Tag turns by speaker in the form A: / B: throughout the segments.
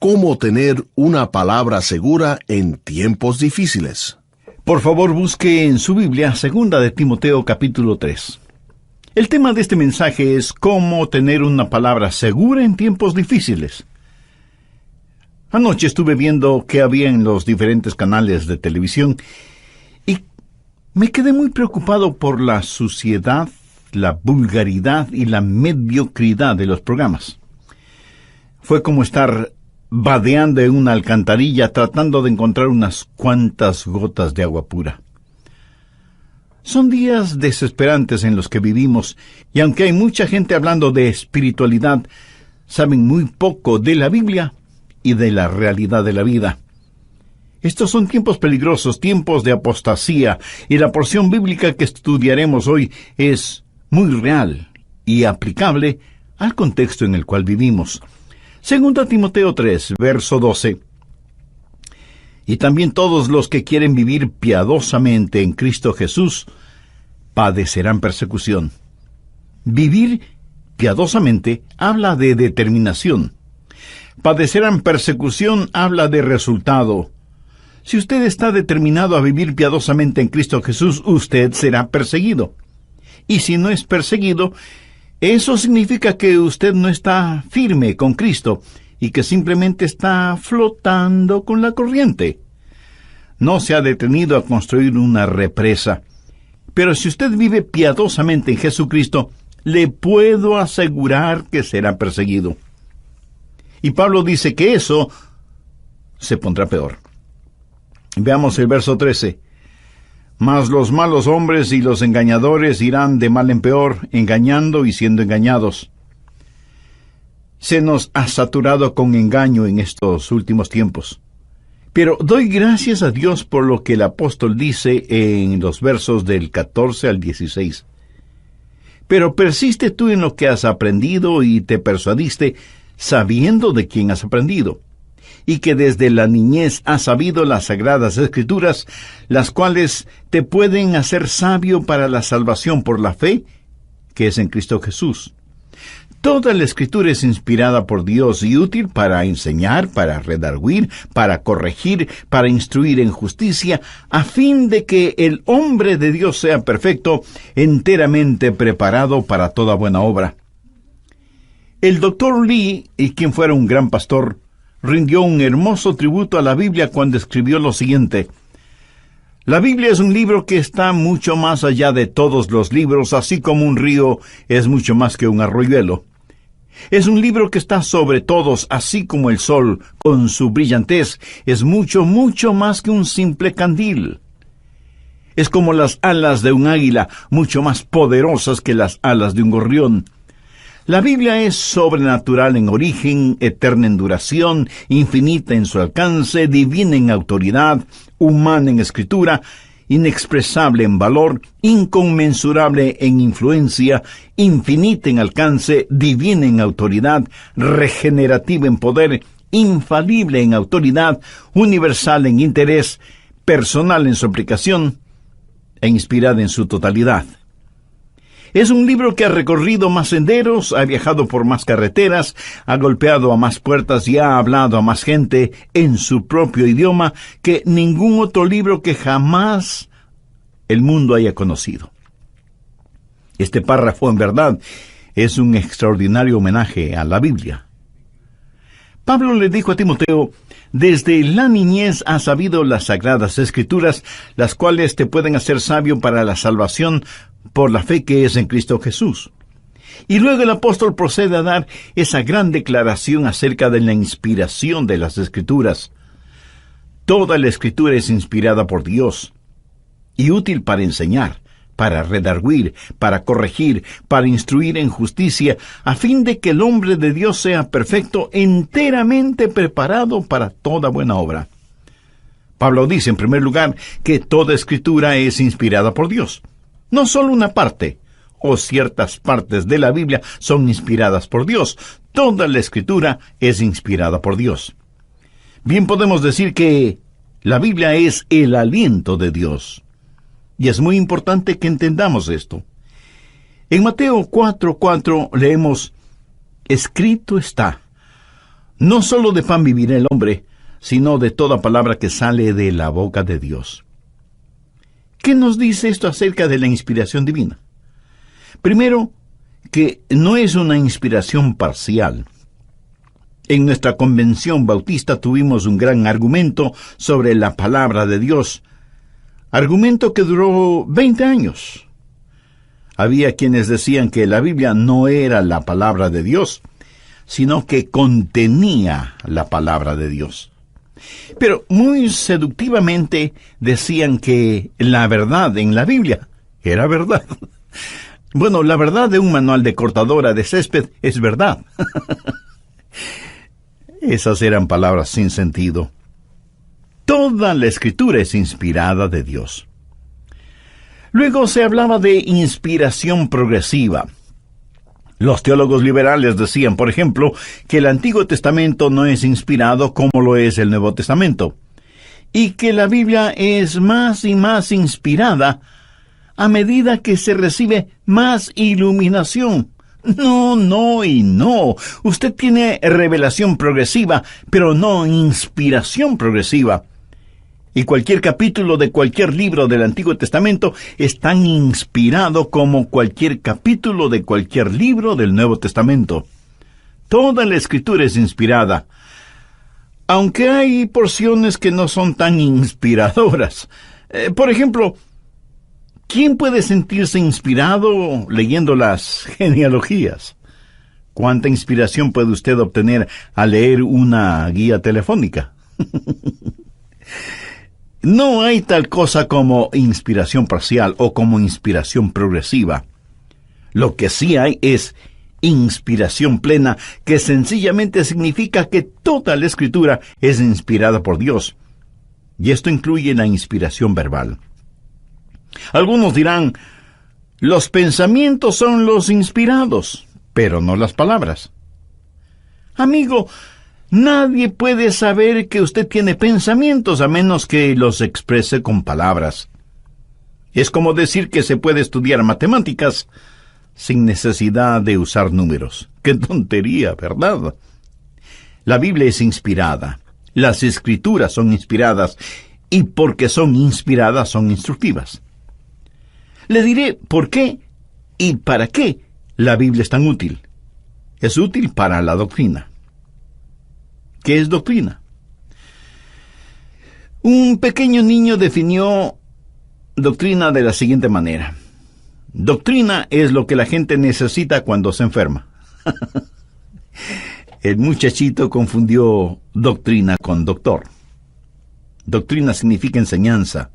A: ¿Cómo tener una palabra segura en tiempos difíciles?
B: Por favor, busque en su Biblia 2 de Timoteo capítulo 3. El tema de este mensaje es cómo tener una palabra segura en tiempos difíciles. Anoche estuve viendo qué había en los diferentes canales de televisión y me quedé muy preocupado por la suciedad, la vulgaridad y la mediocridad de los programas. Fue como estar vadeando en una alcantarilla tratando de encontrar unas cuantas gotas de agua pura. Son días desesperantes en los que vivimos, y aunque hay mucha gente hablando de espiritualidad, saben muy poco de la Biblia y de la realidad de la vida. Estos son tiempos peligrosos, tiempos de apostasía, y la porción bíblica que estudiaremos hoy es muy real y aplicable al contexto en el cual vivimos. 2 Timoteo 3, verso 12. Y también todos los que quieren vivir piadosamente en Cristo Jesús padecerán persecución. Vivir piadosamente habla de determinación. Padecerán persecución habla de resultado. Si usted está determinado a vivir piadosamente en Cristo Jesús, usted será perseguido. Y si no es perseguido, eso significa que usted no está firme con Cristo y que simplemente está flotando con la corriente. No se ha detenido a construir una represa. Pero si usted vive piadosamente en Jesucristo, le puedo asegurar que será perseguido. Y Pablo dice que eso se pondrá peor. Veamos el verso 13. Mas los malos hombres y los engañadores irán de mal en peor, engañando y siendo engañados. Se nos ha saturado con engaño en estos últimos tiempos. Pero doy gracias a Dios por lo que el apóstol dice en los versos del 14 al 16. Pero persiste tú en lo que has aprendido y te persuadiste, sabiendo de quién has aprendido, y que desde la niñez has sabido las sagradas escrituras, las cuales te pueden hacer sabio para la salvación por la fe, que es en Cristo Jesús. Toda la escritura es inspirada por Dios y útil para enseñar, para redarguir, para corregir, para instruir en justicia, a fin de que el hombre de Dios sea perfecto, enteramente preparado para toda buena obra. El Dr. Lee, y quien fuera un gran pastor, rindió un hermoso tributo a la Biblia cuando escribió lo siguiente: la Biblia es un libro que está mucho más allá de todos los libros, así como un río es mucho más que un arroyuelo. Es un libro que está sobre todos, así como el sol, con su brillantez, es mucho, mucho más que un simple candil. Es como las alas de un águila, mucho más poderosas que las alas de un gorrión. La Biblia es sobrenatural en origen, eterna en duración, infinita en su alcance, divina en autoridad, humana en escritura, inexpresable en valor, inconmensurable en influencia, infinita en alcance, divina en autoridad, regenerativa en poder, infalible en autoridad, universal en interés, personal en su aplicación e inspirada en su totalidad. Es un libro que ha recorrido más senderos, ha viajado por más carreteras, ha golpeado a más puertas y ha hablado a más gente en su propio idioma que ningún otro libro que jamás el mundo haya conocido. Este párrafo, en verdad, es un extraordinario homenaje a la Biblia. Pablo le dijo a Timoteo: desde la niñez has sabido las sagradas escrituras, las cuales te pueden hacer sabio para la salvación por la fe que es en Cristo Jesús. Y luego el apóstol procede a dar esa gran declaración acerca de la inspiración de las Escrituras. Toda la Escritura es inspirada por Dios y útil para enseñar, para redarguir, para corregir, para instruir en justicia, a fin de que el hombre de Dios sea perfecto, enteramente preparado para toda buena obra. Pablo dice, en primer lugar, que toda Escritura es inspirada por Dios. No solo una parte, o ciertas partes de la Biblia son inspiradas por Dios. Toda la Escritura es inspirada por Dios. Bien podemos decir que la Biblia es el aliento de Dios. Y es muy importante que entendamos esto. En Mateo 4:4 leemos: escrito está, No solo de pan vivirá el hombre, sino de toda palabra que sale de la boca de Dios. ¿Qué nos dice esto acerca de la inspiración divina? Primero, que no es una inspiración parcial. En nuestra convención bautista tuvimos un gran argumento sobre la palabra de Dios, argumento que duró 20 años. Había quienes decían que la Biblia no era la palabra de Dios, sino que contenía la palabra de Dios. Pero muy seductivamente decían que la verdad en la Biblia era verdad. Bueno, la verdad de un manual de cortadora de césped es verdad. Esas eran palabras sin sentido. Toda la Escritura es inspirada de Dios. Luego se hablaba de inspiración progresiva. Los teólogos liberales decían, por ejemplo, que el Antiguo Testamento no es inspirado como lo es el Nuevo Testamento, y que la Biblia es más y más inspirada a medida que se recibe más iluminación. No y no. Usted tiene revelación progresiva, pero no inspiración progresiva. Y cualquier capítulo de cualquier libro del Antiguo Testamento es tan inspirado como cualquier capítulo de cualquier libro del Nuevo Testamento. Toda la Escritura es inspirada, aunque hay porciones que no son tan inspiradoras. Por ejemplo, ¿quién puede sentirse inspirado leyendo las genealogías? ¿Cuánta inspiración puede usted obtener al leer una guía telefónica? No hay tal cosa como inspiración parcial o como inspiración progresiva. Lo que sí hay es inspiración plena, que sencillamente significa que toda la Escritura es inspirada por Dios. Y esto incluye la inspiración verbal. Algunos dirán, los pensamientos son los inspirados, pero no las palabras. Amigo, nadie puede saber que usted tiene pensamientos a menos que los exprese con palabras. Es como decir que se puede estudiar matemáticas sin necesidad de usar números. ¡Qué tontería!, ¿verdad? La Biblia es inspirada. Las Escrituras son inspiradas. Y porque son inspiradas, son instructivas. Le diré por qué y para qué la Biblia es tan útil. Es útil para la doctrina. ¿Qué es doctrina? Un pequeño niño definió doctrina de la siguiente manera. Doctrina es lo que la gente necesita cuando se enferma. El muchachito confundió doctrina con doctor. Doctrina significa enseñanza.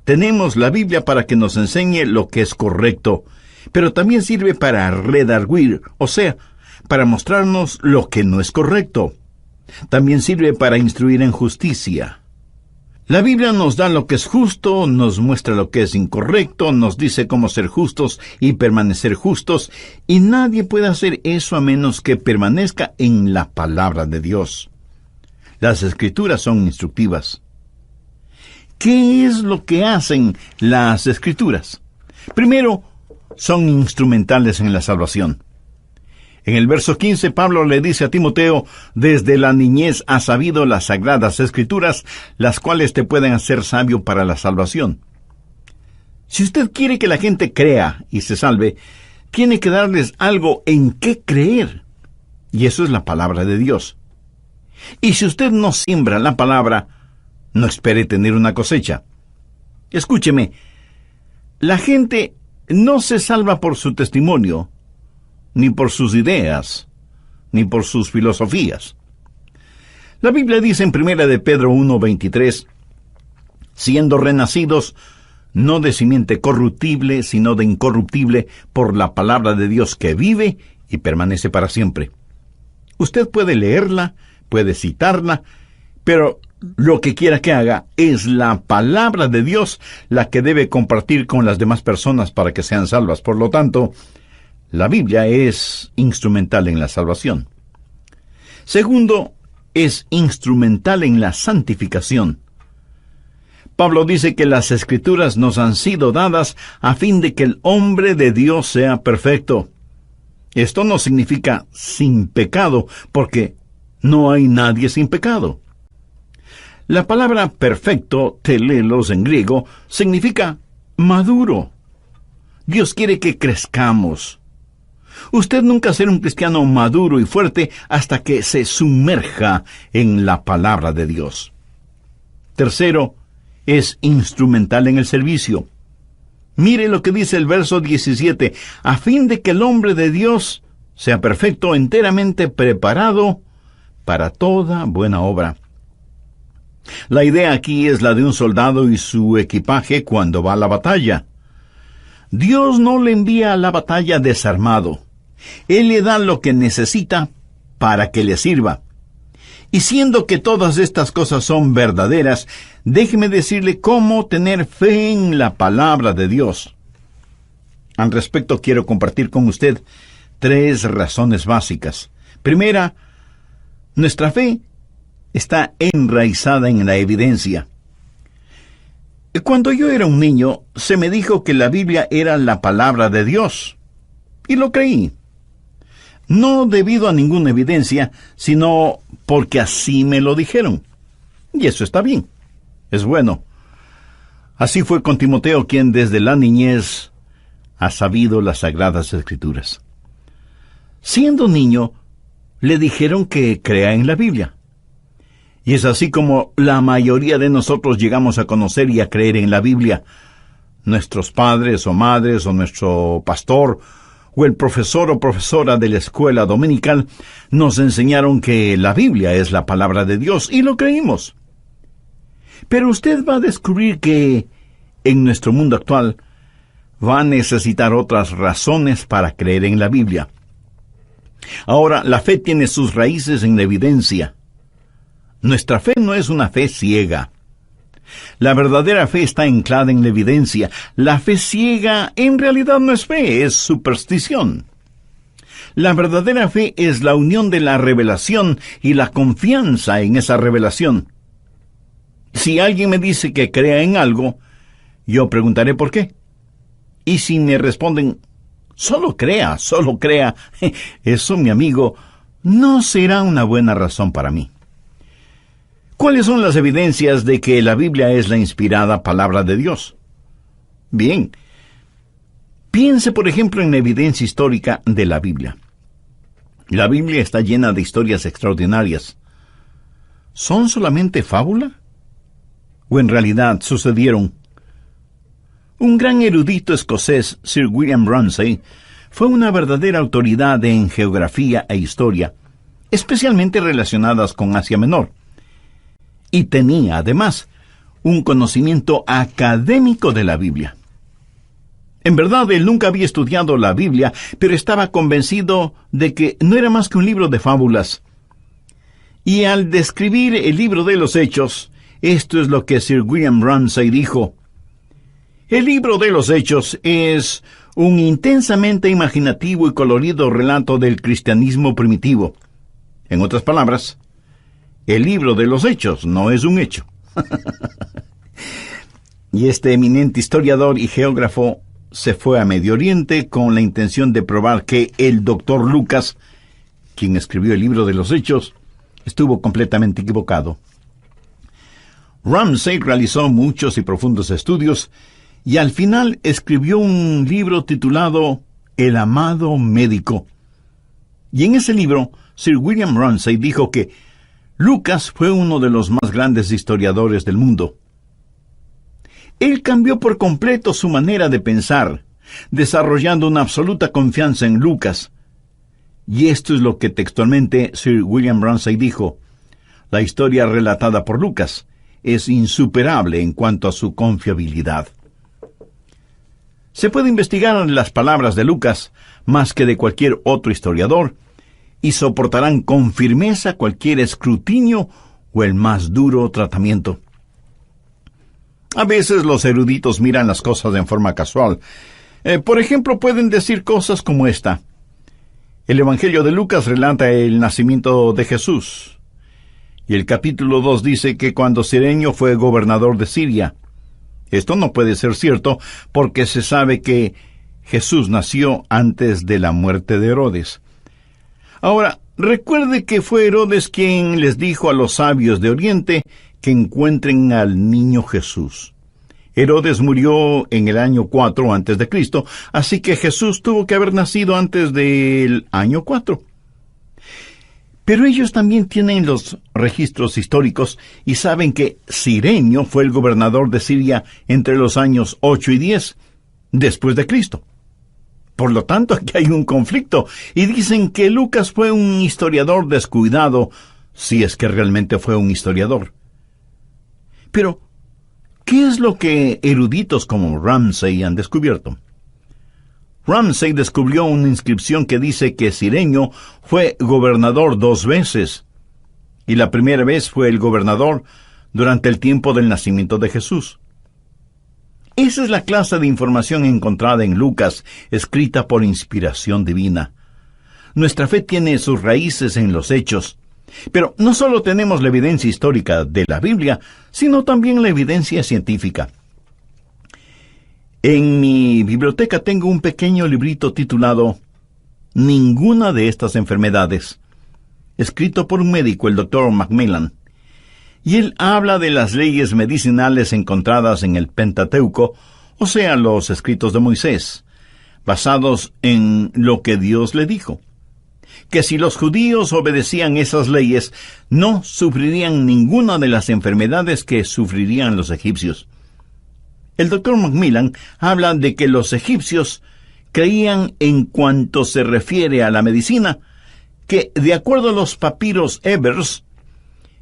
B: Tenemos la Biblia para que nos enseñe lo que es correcto, pero también sirve para redarguir, o sea, para mostrarnos lo que no es correcto. También sirve para instruir en justicia. La Biblia nos da lo que es justo, nos muestra lo que es incorrecto, nos dice cómo ser justos y permanecer justos, y nadie puede hacer eso a menos que permanezca en la palabra de Dios. Las Escrituras son instructivas. ¿Qué es lo que hacen las Escrituras? Primero, son instrumentales en la salvación. En el verso 15, Pablo le dice a Timoteo, desde la niñez has sabido las sagradas Escrituras, las cuales te pueden hacer sabio para la salvación. Si usted quiere que la gente crea y se salve, tiene que darles algo en qué creer. Y eso es la palabra de Dios. Y si usted no siembra la palabra, no espere tener una cosecha. Escúcheme, la gente no se salva por su testimonio, ni por sus ideas, ni por sus filosofías. La Biblia dice en 1 de Pedro 1:23, siendo renacidos, no de simiente corruptible, sino de incorruptible, por la palabra de Dios que vive y permanece para siempre. Usted puede leerla, puede citarla, pero lo que quiera que haga es la palabra de Dios la que debe compartir con las demás personas para que sean salvas. Por lo tanto, la Biblia es instrumental en la salvación. Segundo, es instrumental en la santificación. Pablo dice que las Escrituras nos han sido dadas a fin de que el hombre de Dios sea perfecto. Esto no significa sin pecado, porque No hay nadie sin pecado. La palabra perfecto, telelos en griego, significa maduro. Dios quiere que crezcamos. Usted nunca será un cristiano maduro y fuerte hasta que se sumerja en la palabra de Dios. Tercero, es instrumental en el servicio. Mire lo que dice el verso 17, a fin de que el hombre de Dios sea perfecto, enteramente preparado para toda buena obra. La idea aquí es la de un soldado y su equipaje cuando va a la batalla. Dios no le envía a la batalla desarmado. Él le da lo que necesita para que le sirva. Y siendo que todas estas cosas son verdaderas, déjeme decirle cómo tener fe en la palabra de Dios. Al respecto, quiero compartir con usted 3 razones básicas. Primera, nuestra fe está enraizada en la evidencia. Cuando yo era un niño, se me dijo que la Biblia era la palabra de Dios. Y lo creí. No debido a ninguna evidencia, sino porque así me lo dijeron. Y eso está bien. Es bueno. Así fue con Timoteo, quien desde la niñez ha sabido las Sagradas Escrituras. Siendo niño, le dijeron que crea en la Biblia. Y es así como la mayoría de nosotros llegamos a conocer y a creer en la Biblia. Nuestros padres o madres o nuestro pastor o el profesor o profesora de la escuela dominical nos enseñaron que la Biblia es la palabra de Dios y lo creímos. Pero usted va a descubrir que en nuestro mundo actual va a necesitar otras razones para creer en la Biblia. Ahora, la fe tiene sus raíces en la evidencia. Nuestra fe no es una fe ciega. La verdadera fe está anclada en la evidencia. La fe ciega en realidad no es fe, es superstición. La verdadera fe es la unión de la revelación y la confianza en esa revelación. Si alguien me dice que crea en algo, yo preguntaré por qué. Y si me responden, solo crea, eso, mi amigo, no será una buena razón para mí. ¿Cuáles son las evidencias de que la Biblia es la inspirada palabra de Dios? Bien, piense por ejemplo en la evidencia histórica de la Biblia. La Biblia está llena de historias extraordinarias. ¿Son solamente fábula? ¿O en realidad sucedieron? Un gran erudito escocés, Sir William Ramsay, fue una verdadera autoridad en geografía e historia, especialmente relacionadas con Asia Menor. Y tenía, además, un conocimiento académico de la Biblia. En verdad, él nunca había estudiado la Biblia, pero estaba convencido de que no era más que un libro de fábulas. Y al describir el libro de los Hechos, esto es lo que Sir William Ramsay dijo: el libro de los Hechos es un intensamente imaginativo y colorido relato del cristianismo primitivo. En otras palabras, el libro de los Hechos no es un hecho. Y este eminente historiador y geógrafo se fue a Medio Oriente con la intención de probar que el doctor Lucas, quien escribió el libro de los Hechos, estuvo completamente equivocado. Ramsay realizó muchos y profundos estudios y al final escribió un libro titulado El amado médico. Y en ese libro, Sir William Ramsay dijo que Lucas fue uno de los más grandes historiadores del mundo. Él cambió por completo su manera de pensar, desarrollando una absoluta confianza en Lucas. Y esto es lo que textualmente Sir William Ramsay dijo: la historia relatada por Lucas es insuperable en cuanto a su confiabilidad. Se puede investigar las palabras de Lucas más que de cualquier otro historiador, y soportarán con firmeza cualquier escrutinio o el más duro tratamiento. A veces los eruditos miran las cosas en forma casual. Por ejemplo, pueden decir cosas como esta: el Evangelio de Lucas relata el nacimiento de Jesús, y el capítulo 2 dice que cuando Cirenio fue gobernador de Siria. Esto no puede ser cierto porque se sabe que Jesús nació antes de la muerte de Herodes. Ahora, Recuerde que fue Herodes quien les dijo a los sabios de Oriente que encuentren al niño Jesús. Herodes murió en el año 4 antes de Cristo, así que Jesús tuvo que haber nacido antes del año 4. Pero ellos también tienen los registros históricos y saben que Cirenio fue el gobernador de Siria entre los años 8 y 10 después de Cristo. Por lo tanto, aquí hay un conflicto, y dicen que Lucas fue un historiador descuidado, si es que realmente fue un historiador. Pero, ¿qué es lo que eruditos como Ramsay han descubierto? Ramsay descubrió una inscripción que dice que Cirenio fue gobernador 2 veces, y la primera vez fue el gobernador durante el tiempo del nacimiento de Jesús. Esa es la clase de información encontrada en Lucas, escrita por inspiración divina. Nuestra fe tiene sus raíces en los hechos, pero no solo tenemos la evidencia histórica de la Biblia, sino también la evidencia científica. En mi biblioteca tengo un pequeño librito titulado Ninguna de estas enfermedades, escrito por un médico, el Dr. Macmillan. Y él habla de las leyes medicinales encontradas en el Pentateuco, o sea, los escritos de Moisés, basados en lo que Dios le dijo. Que si los judíos obedecían esas leyes, no sufrirían ninguna de las enfermedades que sufrirían los egipcios. El Dr. Macmillan habla de que los egipcios creían, en cuanto se refiere a la medicina, que de acuerdo a los papiros Ebers,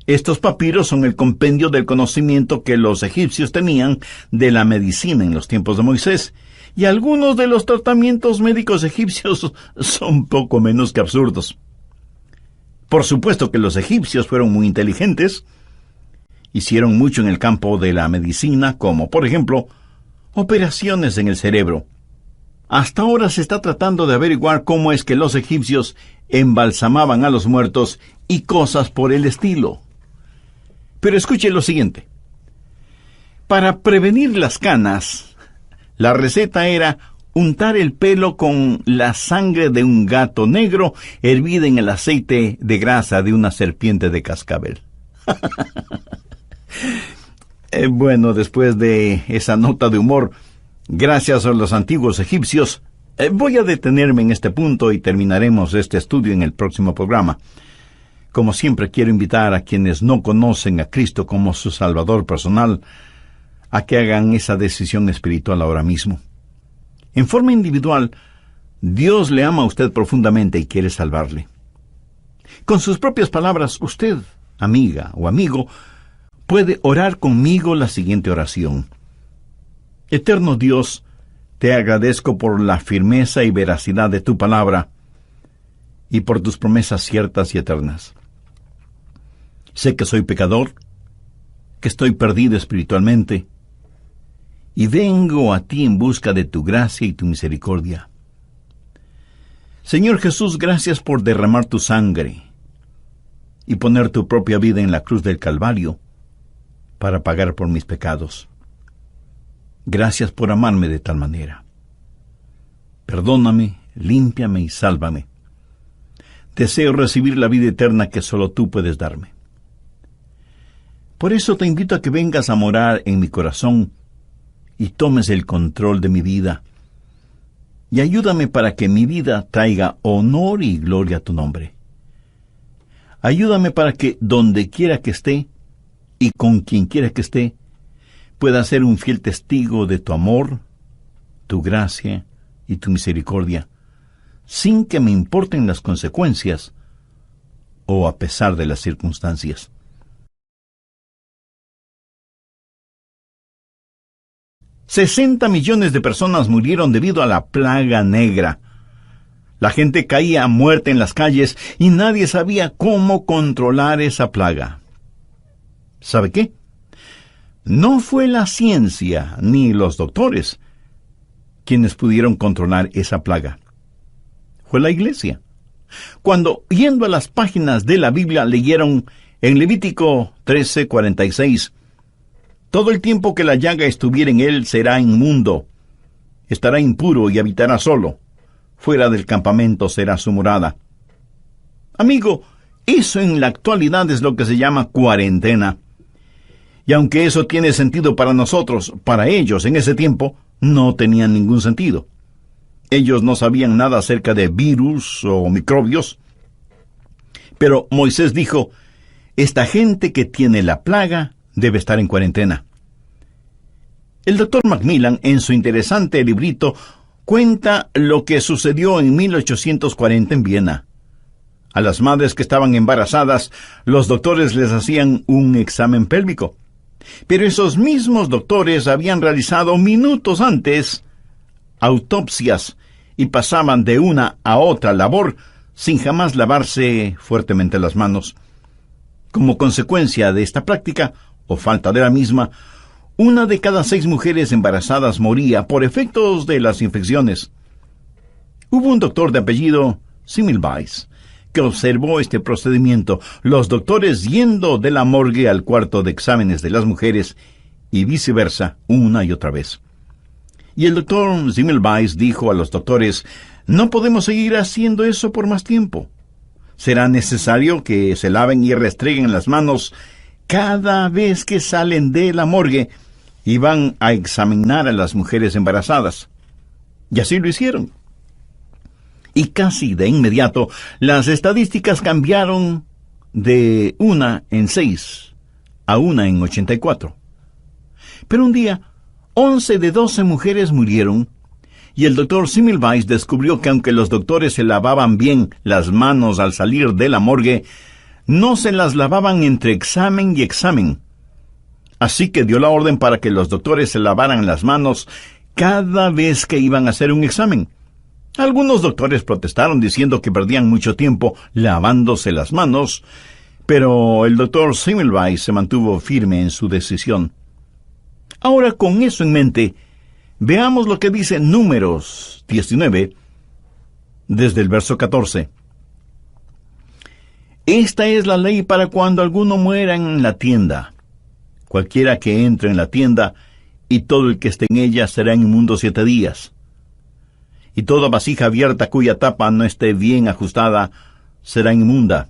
B: estos papiros son el compendio del conocimiento que los egipcios tenían de la medicina en los tiempos de Moisés, y algunos de los tratamientos médicos egipcios son poco menos que absurdos. Por supuesto que los egipcios fueron muy inteligentes, hicieron mucho en el campo de la medicina, como, por ejemplo, operaciones en el cerebro. Hasta ahora se está tratando de averiguar cómo es que los egipcios embalsamaban a los muertos y cosas por el estilo. Pero escuche lo siguiente. Para prevenir las canas, la receta era untar el pelo con la sangre de un gato negro hervida en el aceite de grasa de una serpiente de cascabel. Bueno, después de esa nota de humor, gracias a los antiguos egipcios, voy a detenerme en este punto y terminaremos este estudio en el próximo programa. Como siempre, quiero invitar a quienes no conocen a Cristo como su Salvador personal a que hagan esa decisión espiritual ahora mismo. En forma individual, Dios le ama a usted profundamente y quiere salvarle. Con sus propias palabras, usted, amiga o amigo, puede orar conmigo la siguiente oración. Eterno Dios, te agradezco por la firmeza y veracidad de tu palabra y por tus promesas ciertas y eternas. Sé que soy pecador, que estoy perdido espiritualmente, y vengo a ti en busca de tu gracia y tu misericordia. Señor Jesús, gracias por derramar tu sangre y poner tu propia vida en la cruz del Calvario para pagar por mis pecados. Gracias por amarme de tal manera. Perdóname, límpiame y sálvame. Deseo recibir la vida eterna que solo tú puedes darme. Por eso te invito a que vengas a morar en mi corazón y tomes el control de mi vida. Y ayúdame para que mi vida traiga honor y gloria a tu nombre. Ayúdame para que donde quiera que esté y con quien quiera que esté, pueda ser un fiel testigo de tu amor, tu gracia y tu misericordia, sin que me importen las consecuencias o a pesar de las circunstancias. $60 millones de personas murieron debido a la plaga negra. La gente caía muerta en las calles y nadie sabía cómo controlar esa plaga. ¿Sabe qué? No fue la ciencia ni los doctores quienes pudieron controlar esa plaga. Fue la iglesia. Cuando, yendo a las páginas de la Biblia, leyeron en Levítico 13:46, todo el tiempo que la llaga estuviera en él será inmundo, estará impuro y habitará solo, fuera del campamento será su morada. Amigo, eso en la actualidad es lo que se llama cuarentena. Y aunque eso tiene sentido para nosotros, para ellos en ese tiempo no tenía ningún sentido. Ellos no sabían nada acerca de virus o microbios. Pero Moisés dijo, esta gente que tiene la plaga debe estar en cuarentena. El Dr. Macmillan, en su interesante librito, cuenta lo que sucedió en 1840 en Viena. A las madres que estaban embarazadas, los doctores les hacían un examen pélvico. Pero esos mismos doctores habían realizado minutos antes autopsias y pasaban de una a otra labor sin jamás lavarse fuertemente las manos. Como consecuencia de esta práctica, o falta de la misma, 1 de cada 6 mujeres embarazadas moría por efectos de las infecciones. Hubo un doctor de apellido Semmelweis que observó este procedimiento, los doctores yendo de la morgue al cuarto de exámenes de las mujeres y viceversa una y otra vez. Y el doctor Semmelweis dijo a los doctores, no podemos seguir haciendo eso por más tiempo. Será necesario que se laven y restreguen las manos cada vez que salen de la morgue y van a examinar a las mujeres embarazadas. Y así lo hicieron. Y casi de inmediato, las estadísticas cambiaron de 1 en 6 a 1 en 84. Pero un día, 11 de 12 mujeres murieron, y el doctor Semmelweis descubrió que aunque los doctores se lavaban bien las manos al salir de la morgue, no se las lavaban entre examen y examen. Así que dio la orden para que los doctores se lavaran las manos cada vez que iban a hacer un examen. Algunos doctores protestaron diciendo que perdían mucho tiempo lavándose las manos, pero el doctor Semmelweis se mantuvo firme en su decisión. Ahora, con eso en mente, veamos lo que dice Números 19, desde el verso 14. Esta es la ley para cuando alguno muera en la tienda. Cualquiera que entre en la tienda, y todo el que esté en ella será inmundo 7 días. Y toda vasija abierta cuya tapa no esté bien ajustada será inmunda.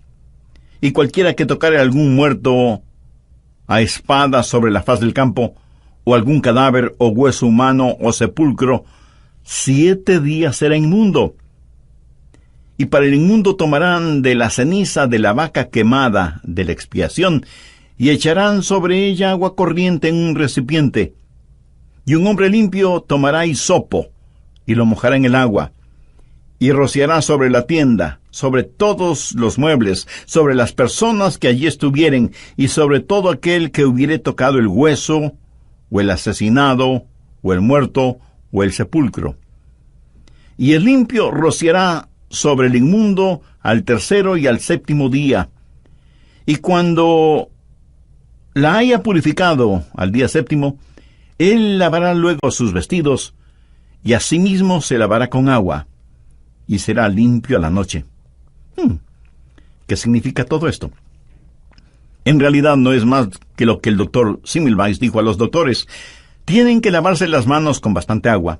B: Y cualquiera que tocare a algún muerto a espada sobre la faz del campo, o algún cadáver, o hueso humano, o sepulcro, 7 días será inmundo. Y para el inmundo tomarán de la ceniza de la vaca quemada de la expiación, y echarán sobre ella agua corriente en un recipiente. Y un hombre limpio tomará hisopo, y lo mojará en el agua, y rociará sobre la tienda, sobre todos los muebles, sobre las personas que allí estuvieren, y sobre todo aquel que hubiere tocado el hueso, o el asesinado, o el muerto, o el sepulcro. Y el limpio rociará sobre el inmundo al 3º y al 7º día. Y cuando la haya purificado al día 7º, él lavará luego sus vestidos, y asimismo se lavará con agua, y será limpio a la noche. ¿Qué significa todo esto? En realidad no es más que lo que el doctor Semmelweis dijo a los doctores. Tienen que lavarse las manos con bastante agua,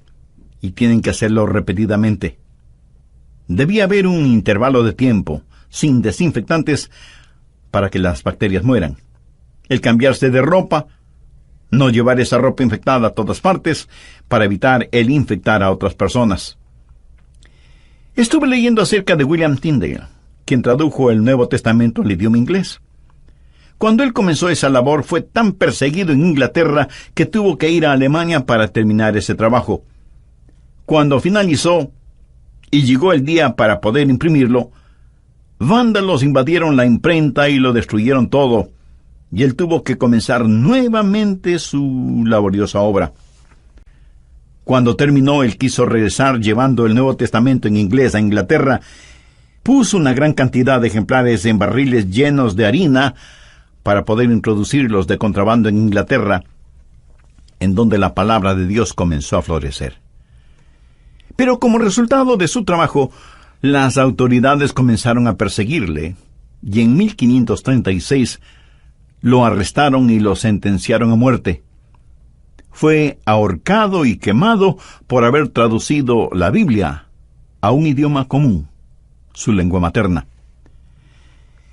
B: y tienen que hacerlo repetidamente. Debía haber un intervalo de tiempo, sin desinfectantes, para que las bacterias mueran. El cambiarse de ropa, no llevar esa ropa infectada a todas partes, para evitar el infectar a otras personas. Estuve leyendo acerca de William Tyndale, quien tradujo el Nuevo Testamento al idioma inglés. Cuando él comenzó esa labor, fue tan perseguido en Inglaterra que tuvo que ir a Alemania para terminar ese trabajo. Cuando finalizó y llegó el día para poder imprimirlo, vándalos invadieron la imprenta y lo destruyeron todo, y él tuvo que comenzar nuevamente su laboriosa obra. Cuando terminó, él quiso regresar llevando el Nuevo Testamento en inglés a Inglaterra. Puso una gran cantidad de ejemplares en barriles llenos de harina para poder introducirlos de contrabando en Inglaterra, en donde la palabra de Dios comenzó a florecer. Pero como resultado de su trabajo, las autoridades comenzaron a perseguirle, y en 1536 lo arrestaron y lo sentenciaron a muerte. Fue ahorcado y quemado por haber traducido la Biblia a un idioma común, su lengua materna.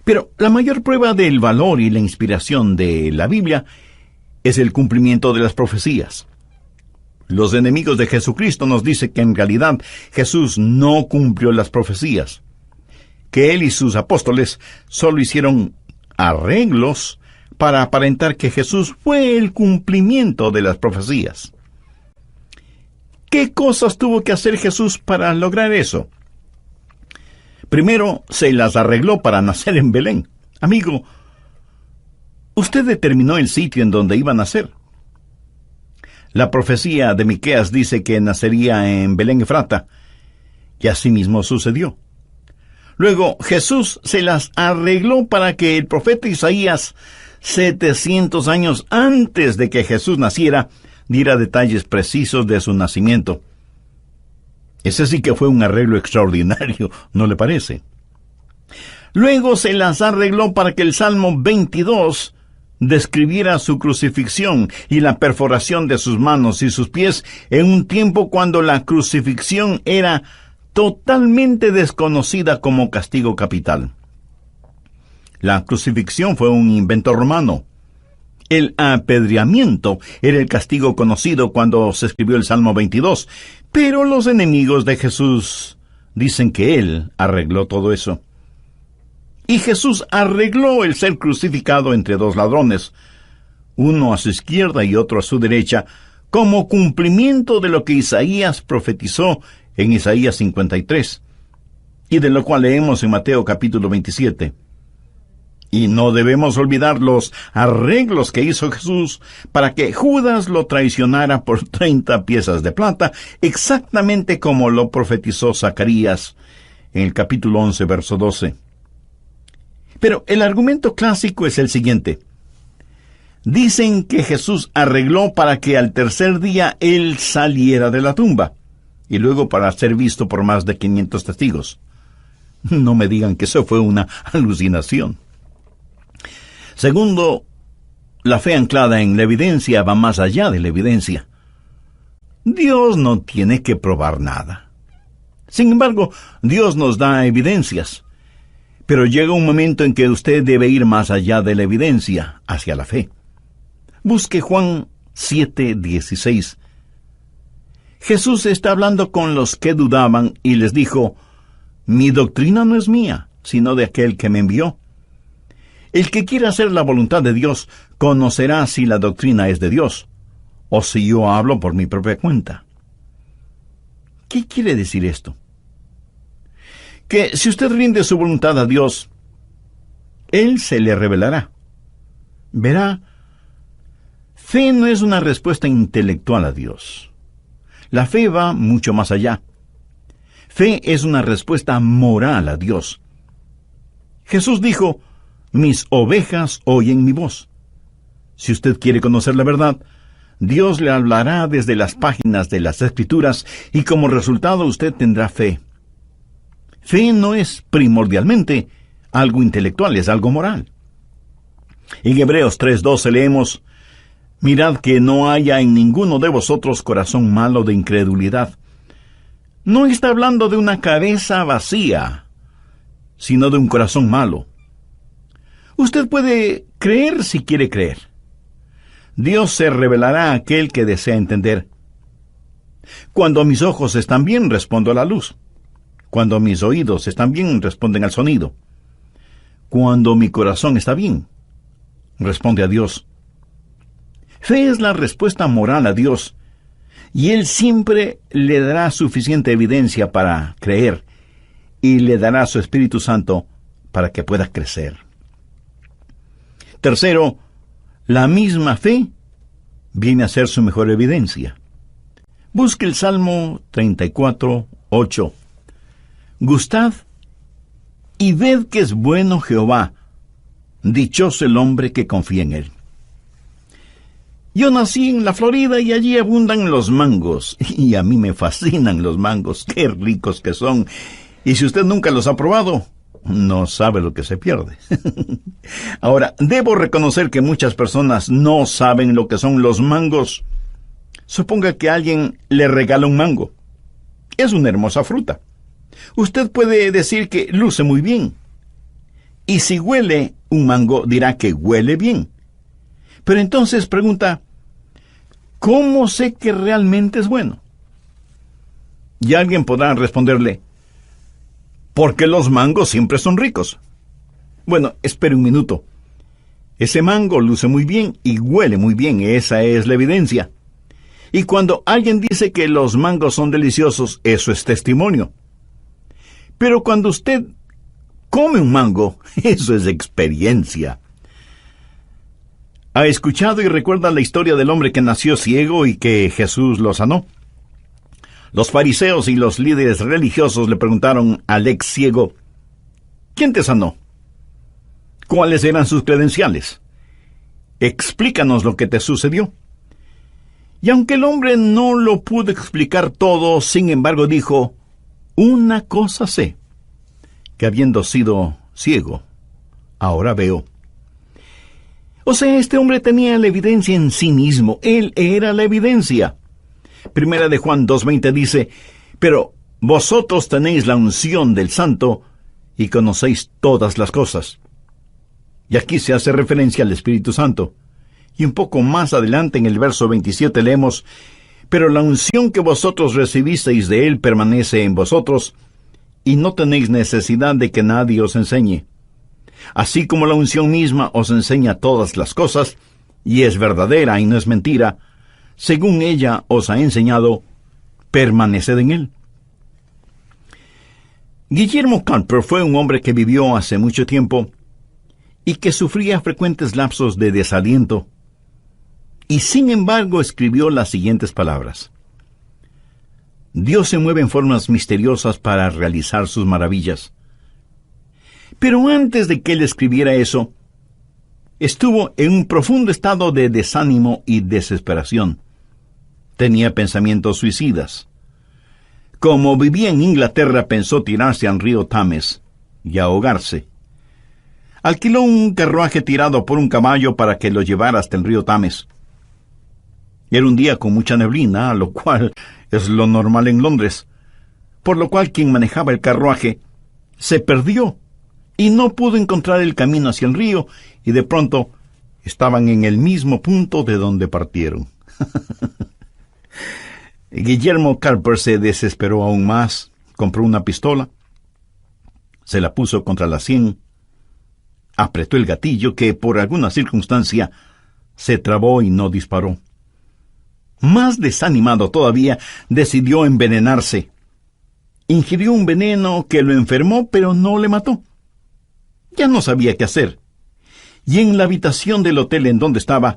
B: Pero la mayor prueba del valor y la inspiración de la Biblia es el cumplimiento de las profecías. Los enemigos de Jesucristo nos dicen que en realidad Jesús no cumplió las profecías, que él y sus apóstoles solo hicieron arreglos para aparentar que Jesús fue el cumplimiento de las profecías. ¿Qué cosas tuvo que hacer Jesús para lograr eso? Primero, se las arregló para nacer en Belén. Amigo, usted determinó el sitio en donde iba a nacer. La profecía de Miqueas dice que nacería en Belén Efrata, y así mismo sucedió. Luego, Jesús se las arregló para que el profeta Isaías, 700 años antes de que Jesús naciera, diera detalles precisos de su nacimiento. Ese sí que fue un arreglo extraordinario, ¿no le parece? Luego se las arregló para que el Salmo 22 describiera su crucifixión y la perforación de sus manos y sus pies en un tiempo cuando la crucifixión era totalmente desconocida como castigo capital. La crucifixión fue un invento romano. El apedreamiento era el castigo conocido cuando se escribió el Salmo 22, pero los enemigos de Jesús dicen que él arregló todo eso. Y Jesús arregló el ser crucificado entre dos ladrones, uno a su izquierda y otro a su derecha, como cumplimiento de lo que Isaías profetizó en Isaías 53, y de lo cual leemos en Mateo capítulo 27. Y no debemos olvidar los arreglos que hizo Jesús para que Judas lo traicionara por 30 piezas de plata, exactamente como lo profetizó Zacarías en el capítulo 11, verso 12. Pero el argumento clásico es el siguiente. Dicen que Jesús arregló para que al tercer día él saliera de la tumba, y luego para ser visto por más de 500 testigos. No me digan que eso fue una alucinación. Segundo, la fe anclada en la evidencia va más allá de la evidencia. Dios no tiene que probar nada. Sin embargo, Dios nos da evidencias. Pero llega un momento en que usted debe ir más allá de la evidencia, hacia la fe. Busque Juan 7:16. Jesús está hablando con los que dudaban y les dijo: mi doctrina no es mía, sino de aquel que me envió. El que quiera hacer la voluntad de Dios conocerá si la doctrina es de Dios, o si yo hablo por mi propia cuenta. ¿Qué quiere decir esto? Que si usted rinde su voluntad a Dios, Él se le revelará. Verá, fe no es una respuesta intelectual a Dios. La fe va mucho más allá. Fe es una respuesta moral a Dios. Jesús dijo: mis ovejas oyen mi voz. Si usted quiere conocer la verdad, Dios le hablará desde las páginas de las Escrituras y como resultado usted tendrá fe. Fe no es primordialmente algo intelectual, es algo moral. En Hebreos 3:12 leemos: mirad que no haya en ninguno de vosotros corazón malo de incredulidad. No está hablando de una cabeza vacía, sino de un corazón malo. Usted puede creer si quiere creer. Dios se revelará a aquel que desea entender. Cuando mis ojos están bien, respondo a la luz. Cuando mis oídos están bien, responden al sonido. Cuando mi corazón está bien, responde a Dios. Fe es la respuesta moral a Dios, y Él siempre le dará suficiente evidencia para creer, y le dará su Espíritu Santo para que pueda crecer. Tercero, la misma fe viene a ser su mejor evidencia. Busque el Salmo 34:8. Gustad y ved que es bueno Jehová, dichoso el hombre que confía en Él. Yo nací en la Florida y allí abundan los mangos, y a mí me fascinan los mangos, qué ricos que son, y si usted nunca los ha probado, no sabe lo que se pierde. Ahora, debo reconocer que muchas personas no saben lo que son los mangos. Suponga que alguien le regala un mango. Es una hermosa fruta. Usted puede decir que luce muy bien. Y si huele un mango, dirá que huele bien. Pero entonces pregunta, ¿cómo sé que realmente es bueno? Y alguien podrá responderle, porque los mangos siempre son ricos. Bueno, espere un minuto. Ese mango luce muy bien y huele muy bien, esa es la evidencia. Y cuando alguien dice que los mangos son deliciosos, eso es testimonio. Pero cuando usted come un mango, eso es experiencia. ¿Ha escuchado y recuerda la historia del hombre que nació ciego y que Jesús lo sanó? Los fariseos y los líderes religiosos le preguntaron al ex ciego, ¿quién te sanó? ¿Cuáles eran sus credenciales? Explícanos lo que te sucedió. Y aunque el hombre no lo pudo explicar todo, sin embargo dijo, una cosa sé, que habiendo sido ciego, ahora veo. O sea, este hombre tenía la evidencia en sí mismo, él era la evidencia. Primera de Juan 2:20 dice, pero vosotros tenéis la unción del Santo y conocéis todas las cosas. Y aquí se hace referencia al Espíritu Santo. Y un poco más adelante en el verso 27 leemos, pero la unción que vosotros recibisteis de él permanece en vosotros, y no tenéis necesidad de que nadie os enseñe. Así como la unción misma os enseña todas las cosas, y es verdadera y no es mentira, según ella os ha enseñado, permaneced en él. Guillermo Camper fue un hombre que vivió hace mucho tiempo y que sufría frecuentes lapsos de desaliento, y sin embargo escribió las siguientes palabras. Dios se mueve en formas misteriosas para realizar sus maravillas. Pero antes de que él escribiera eso, estuvo en un profundo estado de desánimo y desesperación. Tenía pensamientos suicidas. Como vivía en Inglaterra, pensó tirarse al río Thames y ahogarse. Alquiló un carruaje tirado por un caballo para que lo llevara hasta el río Thames. Era un día con mucha neblina, lo cual es lo normal en Londres, por lo cual quien manejaba el carruaje se perdió y no pudo encontrar el camino hacia el río, y de pronto estaban en el mismo punto de donde partieron. Guillermo Camper se desesperó aún más, compró una pistola, se la puso contra la sien, apretó el gatillo que por alguna circunstancia se trabó y no disparó. Más desanimado todavía, decidió envenenarse. Ingirió un veneno que lo enfermó, pero no le mató. Ya no sabía qué hacer. Y en la habitación del hotel en donde estaba,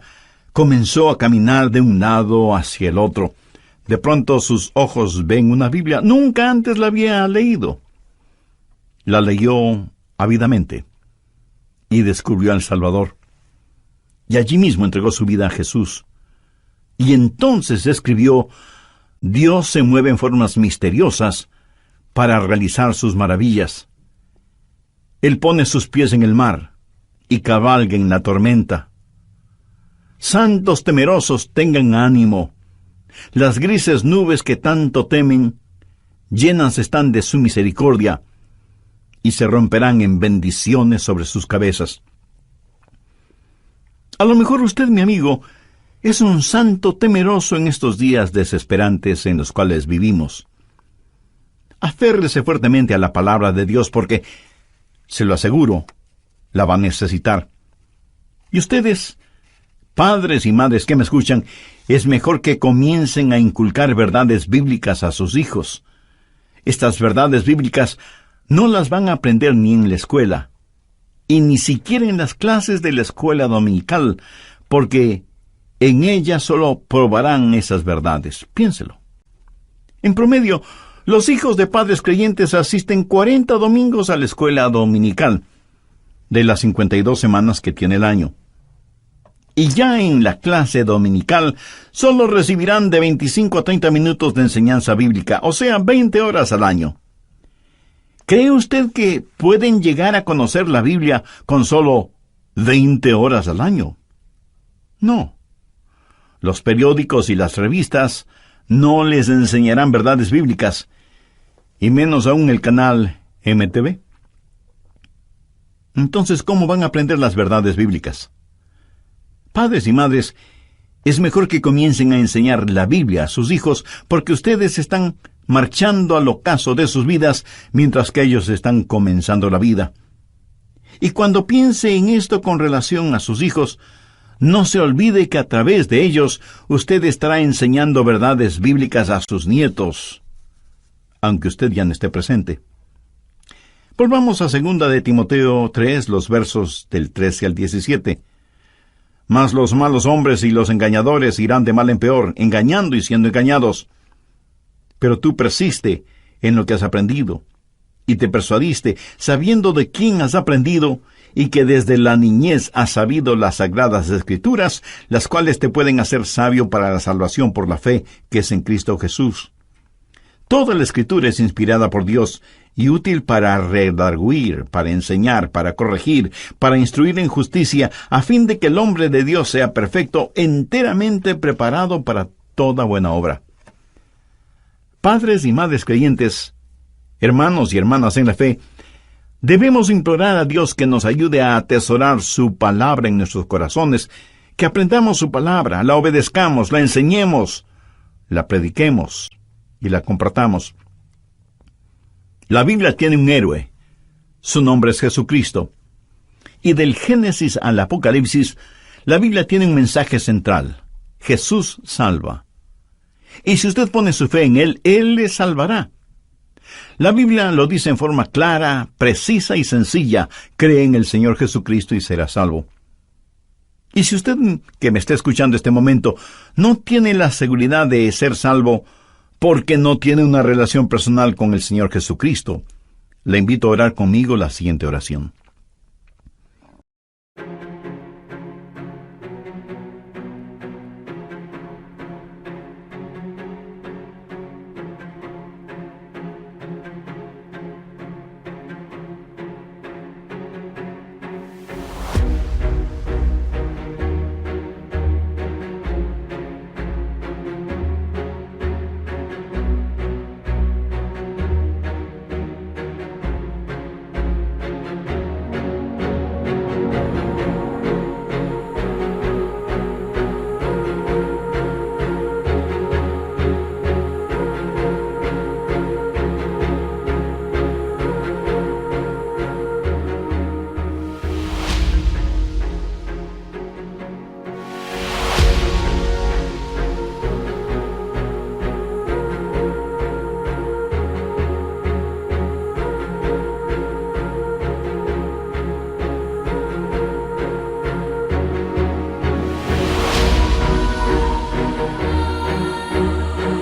B: comenzó a caminar de un lado hacia el otro. De pronto sus ojos ven una Biblia. Nunca antes la había leído. La leyó ávidamente y descubrió al Salvador. Y allí mismo entregó su vida a Jesús. Y entonces escribió, Dios se mueve en formas misteriosas para realizar sus maravillas. Él pone sus pies en el mar y cabalga en la tormenta. Santos temerosos, tengan ánimo. Las grises nubes que tanto temen, llenas están de su misericordia, y se romperán en bendiciones sobre sus cabezas. A lo mejor usted, mi amigo, es un santo temeroso en estos días desesperantes en los cuales vivimos. Aférrese fuertemente a la palabra de Dios porque, se lo aseguro, la va a necesitar. Y ustedes, padres y madres que me escuchan, es mejor que comiencen a inculcar verdades bíblicas a sus hijos. Estas verdades bíblicas no las van a aprender ni en la escuela, y ni siquiera en las clases de la escuela dominical, porque en ellas solo probarán esas verdades. Piénselo. En promedio, los hijos de padres creyentes asisten 40 domingos a la escuela dominical, de las 52 semanas que tiene el año. Y ya en la clase dominical solo recibirán de 25 a 30 minutos de enseñanza bíblica, o sea, 20 horas al año. ¿Cree usted que pueden llegar a conocer la Biblia con solo 20 horas al año? No. Los periódicos y las revistas no les enseñarán verdades bíblicas, y menos aún el canal MTV. Entonces, ¿cómo van a aprender las verdades bíblicas? Padres y madres, es mejor que comiencen a enseñar la Biblia a sus hijos, porque ustedes están marchando al ocaso de sus vidas mientras que ellos están comenzando la vida. Y cuando piense en esto con relación a sus hijos, no se olvide que a través de ellos usted estará enseñando verdades bíblicas a sus nietos, aunque usted ya no esté presente. Volvamos a 2 de Timoteo 3, los versos del 13 al 17. Mas los malos hombres y los engañadores irán de mal en peor, engañando y siendo engañados. Pero tú persiste en lo que has aprendido, y te persuadiste, sabiendo de quién has aprendido, y que desde la niñez has sabido las sagradas Escrituras, las cuales te pueden hacer sabio para la salvación por la fe que es en Cristo Jesús. Toda la Escritura es inspirada por Dios y útil para redarguir, para enseñar, para corregir, para instruir en justicia, a fin de que el hombre de Dios sea perfecto, enteramente preparado para toda buena obra. Padres y madres creyentes, hermanos y hermanas en la fe, debemos implorar a Dios que nos ayude a atesorar su palabra en nuestros corazones, que aprendamos su palabra, la obedezcamos, la enseñemos, la prediquemos y la compartamos. La Biblia tiene un héroe. Su nombre es Jesucristo. Y del Génesis al Apocalipsis, la Biblia tiene un mensaje central. Jesús salva. Y si usted pone su fe en Él le salvará. La Biblia lo dice en forma clara, precisa y sencilla. Cree en el Señor Jesucristo y será salvo. Y si usted, que me está escuchando este momento, no tiene la seguridad de ser salvo porque no tiene una relación personal con el Señor Jesucristo, le invito a orar conmigo la siguiente oración.